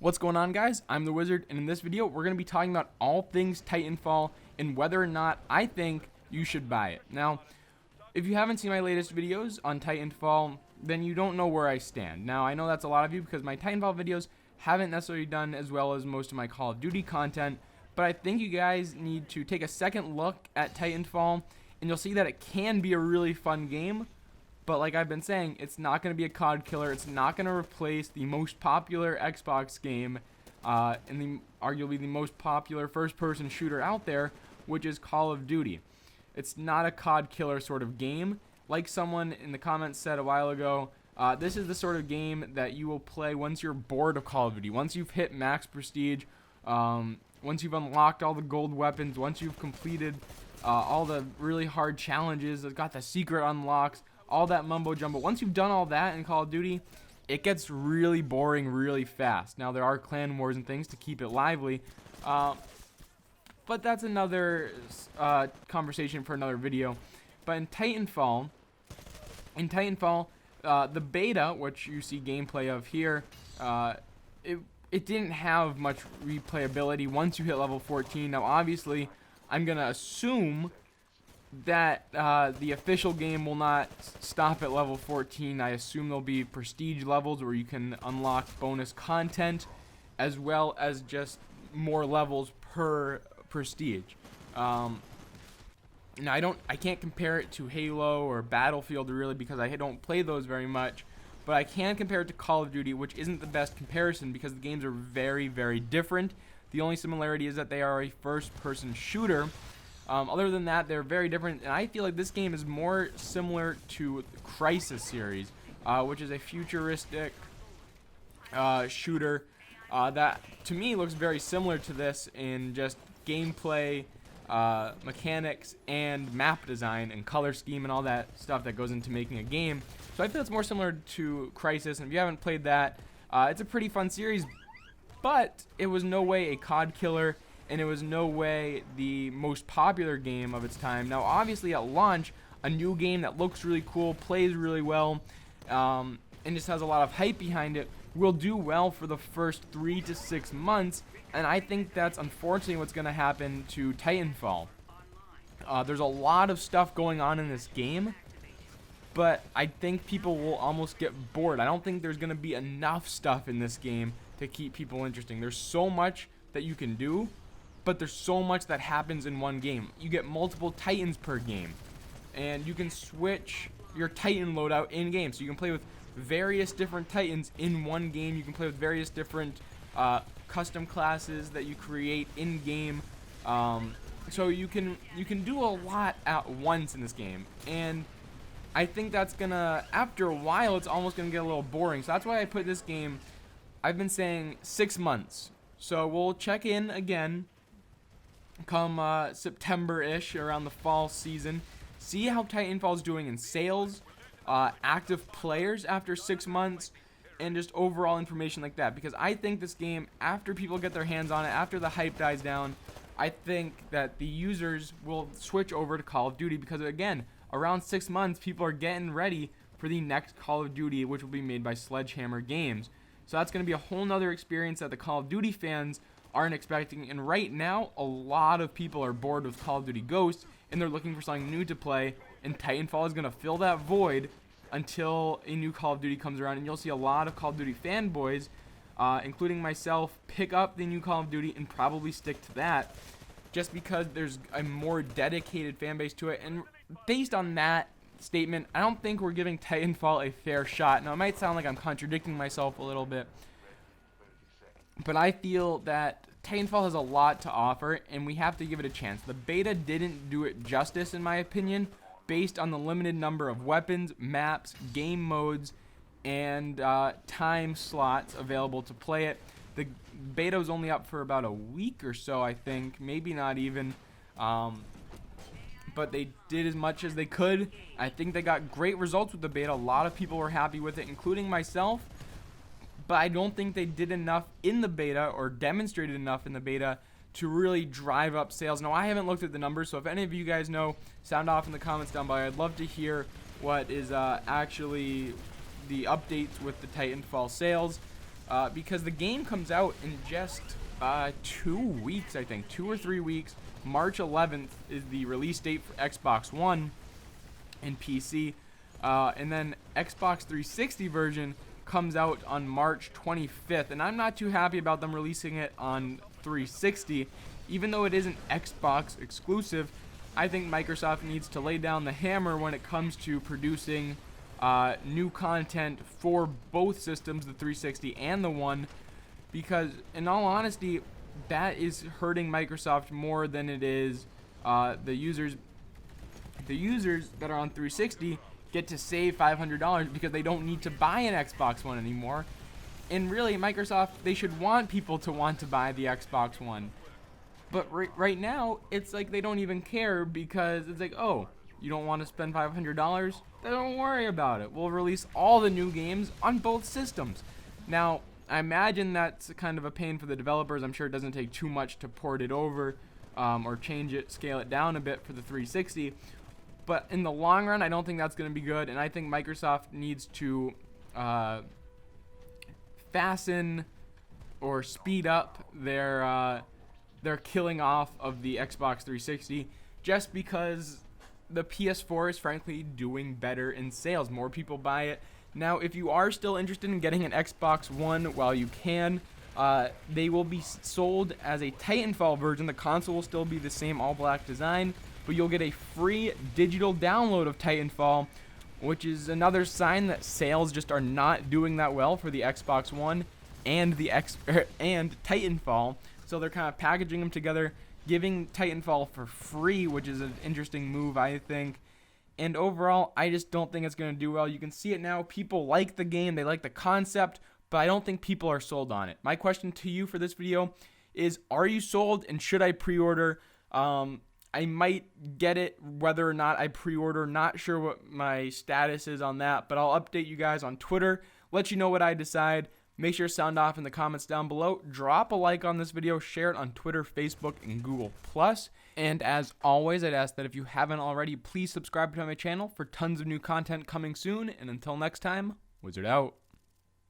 What's going on, guys? I'm the Wizard, and in this video we're going to be talking about all things Titanfall and whether or not I think you should buy it. Now, if you haven't seen my latest videos on Titanfall, then you don't know where I stand. Now, I know that's a lot of you because my Titanfall videos haven't necessarily done as well as most of my Call of Duty content, but I think you guys need to take a second look at Titanfall, and you'll see that it can be a really fun game. But like I've been saying, it's not going to be a COD killer. It's not going to replace the most popular Xbox game and arguably the most popular first-person shooter out there, which is Call of Duty. It's not a COD killer sort of game. Like someone in the comments said a while ago, this is the sort of game that you will play once you're bored of Call of Duty. Once you've hit max prestige, once you've unlocked all the gold weapons, once you've completed all the really hard challenges, got the secret unlocks, all that mumbo jumbo. Once you've done all that in Call of Duty, it gets really boring really fast. Now, there are clan wars and things to keep it lively, but that's another conversation for another video. But in Titanfall, the beta, which you see gameplay of here, it didn't have much replayability once you hit level 14. Now, obviously, I'm going to assume that the official game will not stop at level 14. I assume there'll be prestige levels where you can unlock bonus content as well as just more levels per prestige. Now I can't compare it to Halo or Battlefield really because I don't play those very much, but I can compare it to Call of Duty, which isn't the best comparison because the games are very, very different. The only similarity is that they are a first-person shooter. Other than that, they're very different, and I feel like this game is more similar to the Crisis series, which is a futuristic shooter that, to me, looks very similar to this in just gameplay, mechanics, and map design, and color scheme, and all that stuff that goes into making a game. So I feel it's more similar to Crisis, and if you haven't played that, it's a pretty fun series, but it was no way a COD killer, and it was no way the most popular game of its time. Now, obviously, at launch, a new game that looks really cool, plays really well, and just has a lot of hype behind it, will do well for the first 3 to 6 months, and I think that's unfortunately what's going to happen to Titanfall. There's a lot of stuff going on in this game, but I think people will almost get bored. I don't think there's going to be enough stuff in this game to keep people interesting. There's so much that you can do, but there's so much that happens in one game. You get multiple Titans per game, and you can switch your Titan loadout in game. So you can play with various different Titans in one game. You can play with various different custom classes that you create in game. So you can do a lot at once in this game, and I think that's gonna, after a while, it's almost gonna get a little boring. So that's why I put this game, I've been saying 6 months. So we'll check in again come September-ish, around the fall season, see how Titanfall's doing in sales, active players after 6 months, and just overall information like that. Because I think this game, after people get their hands on it, after the hype dies down, I think that the users will switch over to Call of Duty because, again, around 6 months, people are getting ready for the next Call of Duty, which will be made by Sledgehammer Games. So that's going to be a whole nother experience that the Call of Duty fans aren't expecting, and right now a lot of people are bored with Call of Duty Ghosts and they're looking for something new to play, and Titanfall is going to fill that void until a new Call of Duty comes around, and you'll see a lot of Call of Duty fanboys, including myself, pick up the new Call of Duty and probably stick to that just because there's a more dedicated fan base to it. And based on that statement, I don't think we're giving Titanfall a fair shot. Now, it might sound like I'm contradicting myself a little bit, but I feel that Titanfall has a lot to offer, and we have to give it a chance. The beta didn't do it justice, in my opinion, based on the limited number of weapons, maps, game modes, and time slots available to play it. The beta was only up for about a week or so, I think, maybe not even, but they did as much as they could. I think they got great results with the beta. A lot of people were happy with it, including myself. But I don't think they did enough in the beta or demonstrated enough in the beta to really drive up sales. Now, I haven't looked at the numbers, so if any of you guys know, sound off in the comments down below. I'd love to hear what is actually the updates with the Titanfall sales. because the game comes out in just 2 weeks, I think, 2 or 3 weeks. March 11th is the release date for Xbox One and PC, and then Xbox 360 version comes out on March 25th, and I'm not too happy about them releasing it on 360, even though it isn't Xbox exclusive. I think Microsoft needs to lay down the hammer when it comes to producing new content for both systems, the 360 and the One, because in all honesty, that is hurting Microsoft more than it is the users. The users that are on 360 get to save $500 because they don't need to buy an Xbox One anymore. And really, Microsoft, they should want people to want to buy the Xbox One. But right now, it's like they don't even care, because it's like, oh, you don't want to spend $500? Then don't worry about it. We'll release all the new games on both systems. Now, I imagine that's kind of a pain for the developers. I'm sure it doesn't take too much to port it over or change it, scale it down a bit for the 360. But in the long run, I don't think that's going to be good, and I think Microsoft needs to fasten or speed up their killing off of the Xbox 360, just because the PS4 is frankly doing better in sales. More people buy it. Now, if you are still interested in getting an Xbox One while you can, they will be sold as a Titanfall version. The console will still be the same all-black design, but you'll get a free digital download of Titanfall, which is another sign that sales just are not doing that well for the Xbox One and and Titanfall. So they're kind of packaging them together, giving Titanfall for free, which is an interesting move, I think. And overall, I just don't think it's going to do well. You can see it now. People like the game. They like the concept, but I don't think people are sold on it. My question to you for this video is, are you sold, and should I pre-order? I might get it whether or not I pre-order. Not sure what my status is on that, but I'll update you guys on Twitter, let you know what I decide. Make sure to sound off in the comments down below. Drop a like on this video. Share it on Twitter, Facebook, and Google+. And as always, I'd ask that if you haven't already, please subscribe to my channel for tons of new content coming soon. And until next time, Wizard out.